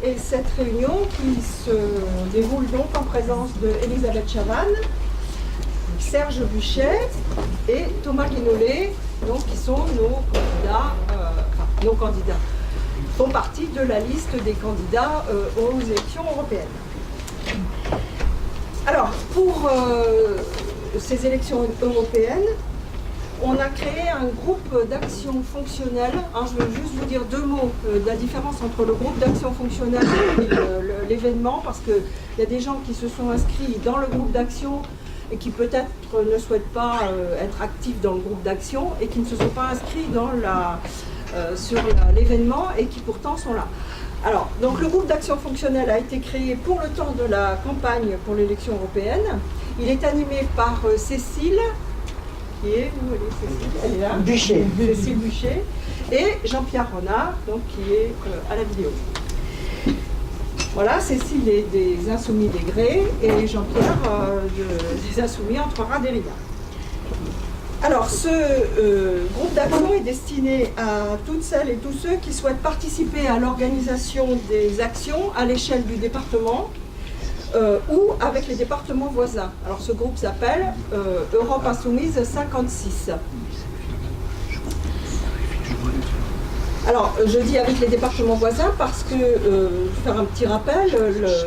Et cette réunion qui se déroule donc en présence de Elisabeth Chavannes, Serge Buchet et Thomas Guinolet, donc qui sont nos candidats, font partie de la liste des candidats aux élections européennes. Alors, pour ces élections européennes, on a créé un groupe d'action fonctionnelle. Alors, je vais juste vous dire deux mots de la différence entre le groupe d'action fonctionnelle et l'événement, parce qu'il y a des gens qui se sont inscrits dans le groupe d'action et qui peut-être ne souhaitent pas être actifs dans le groupe d'action et qui ne se sont pas inscrits sur l'événement et qui pourtant sont là. Alors, donc le groupe d'action fonctionnelle a été créé pour le temps de la campagne pour l'élection européenne. Il est animé par Cécile, qui est, où Cécile ? Elle est là. Buchet. Cécile Buchet, et Jean-Pierre Renard, donc, qui est à la vidéo. Voilà, Cécile est des Insoumis des Grès et Jean-Pierre des Insoumis entre rats et rias. Alors, ce groupe d'action est destiné à toutes celles et tous ceux qui souhaitent participer à l'organisation des actions à l'échelle du département ou avec les départements voisins. Alors, ce groupe s'appelle Europe Insoumise 56. Alors, je dis avec les départements voisins parce que, je vais faire un petit rappel,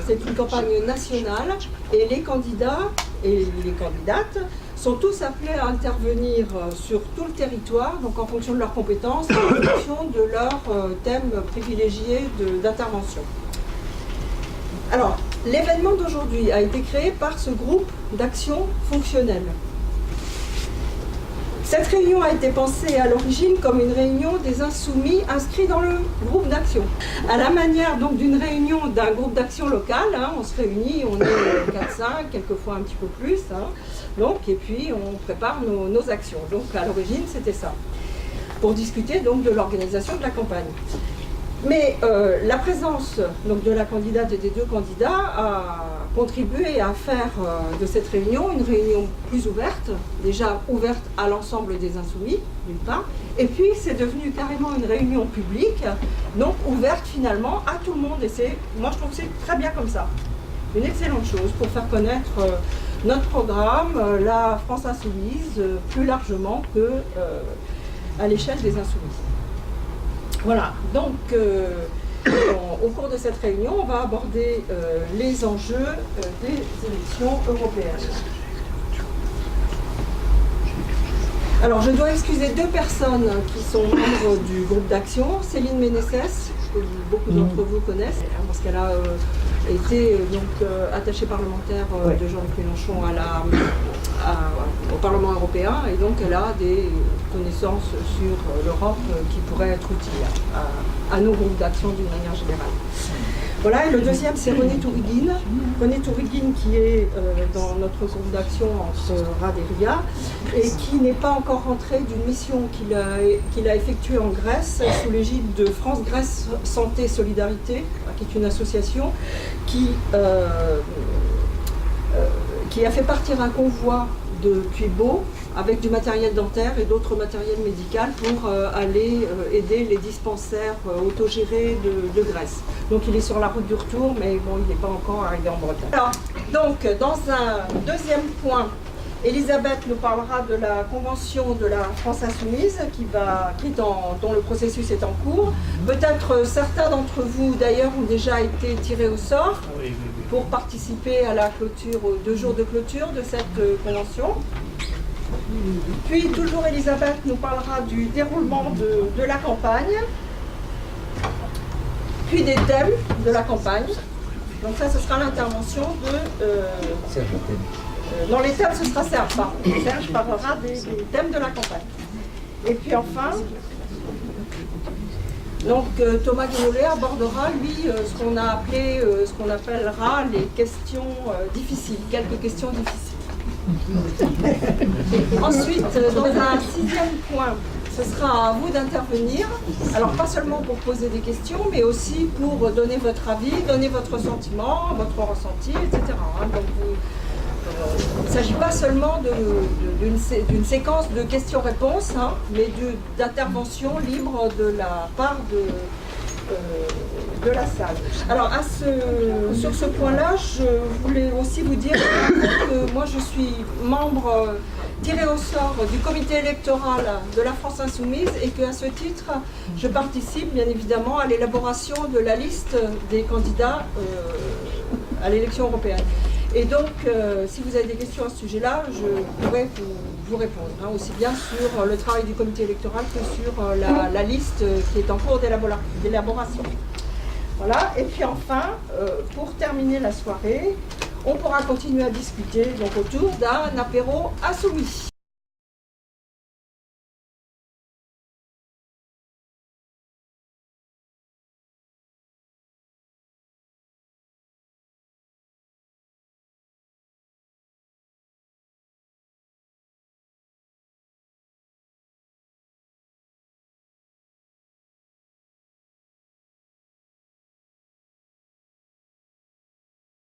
c'est une campagne nationale et les candidats et les candidates sont tous appelés à intervenir sur tout le territoire, donc en fonction de leurs compétences, en fonction de leur thème privilégié d'intervention. Alors, l'événement d'aujourd'hui a été créé par ce groupe d'action fonctionnelle. Cette réunion a été pensée à l'origine comme une réunion des insoumis inscrits dans le groupe d'action. À la manière donc d'une réunion d'un groupe d'action local, hein, on se réunit, on est 4-5, quelquefois un petit peu plus, hein, donc, et puis on prépare nos actions. Donc à l'origine c'était ça, pour discuter donc de l'organisation de la campagne. Mais la présence donc, de la candidate et des deux candidats a contribué à faire de cette réunion une réunion plus ouverte, déjà ouverte à l'ensemble des insoumis, d'une part, et puis c'est devenu carrément une réunion publique, donc ouverte finalement à tout le monde, et moi je trouve que c'est très bien comme ça. Une excellente chose pour faire connaître notre programme, la France Insoumise, plus largement que à l'échelle des insoumis. Voilà, donc au cours de cette réunion, on va aborder les enjeux des élections européennes. Alors, je dois excuser deux personnes qui sont membres du groupe d'action. Céline Ménessès, que beaucoup d'entre vous connaissent, parce qu'elle a été attachée parlementaire de Jean-Luc Mélenchon au Parlement européen, et donc elle a des connaissances sur l'Europe qui pourraient être utiles à nos groupes d'action d'une manière générale. Voilà, et le deuxième c'est René Touriguine. René Touriguine qui est dans notre groupe d'action entre Rad et Ria et qui n'est pas encore rentré d'une mission qu'il a effectuée en Grèce sous l'égide de France-Grèce Santé Solidarité, qui est une association qui a fait partir un convoi depuis Pau avec du matériel dentaire et d'autres matériels médicaux pour aller aider les dispensaires autogérés de Grèce. Donc il est sur la route du retour, mais bon, il n'est pas encore arrivé en Bretagne. Alors, donc, dans un deuxième point, Elisabeth nous parlera de la convention de la France Insoumise dont le processus est en cours. Peut-être certains d'entre vous d'ailleurs ont déjà été tirés au sort pour participer à la clôture, aux 2 jours de clôture de cette convention. Puis toujours Elisabeth nous parlera du déroulement de la campagne, puis des thèmes de la campagne. Donc ça, ce sera l'intervention de... dans les thèmes, ce sera Serge. Serge parlera des thèmes de la campagne. Et puis enfin, donc Thomas Guinolet abordera, lui, ce qu'on appellera les questions difficiles, quelques questions difficiles. Ensuite, dans un 6e point, ce sera à vous d'intervenir. Alors pas seulement pour poser des questions, mais aussi pour donner votre avis, donner votre sentiment, votre ressenti, etc. Donc il ne s'agit pas seulement d'une séquence de questions-réponses, mais d'interventions libres de la part de la salle. Alors sur ce point-là, je voulais aussi vous dire que moi je suis membre tiré au sort du comité électoral de la France Insoumise et qu'à ce titre, je participe bien évidemment à l'élaboration de la liste des candidats à l'élection européenne. Et donc, si vous avez des questions à ce sujet-là, je pourrais vous répondre, hein, aussi bien sur le travail du comité électoral que sur la liste qui est en cours d'élaboration. Voilà, et puis enfin, pour terminer la soirée, on pourra continuer à discuter donc, autour d'un apéro insoumis.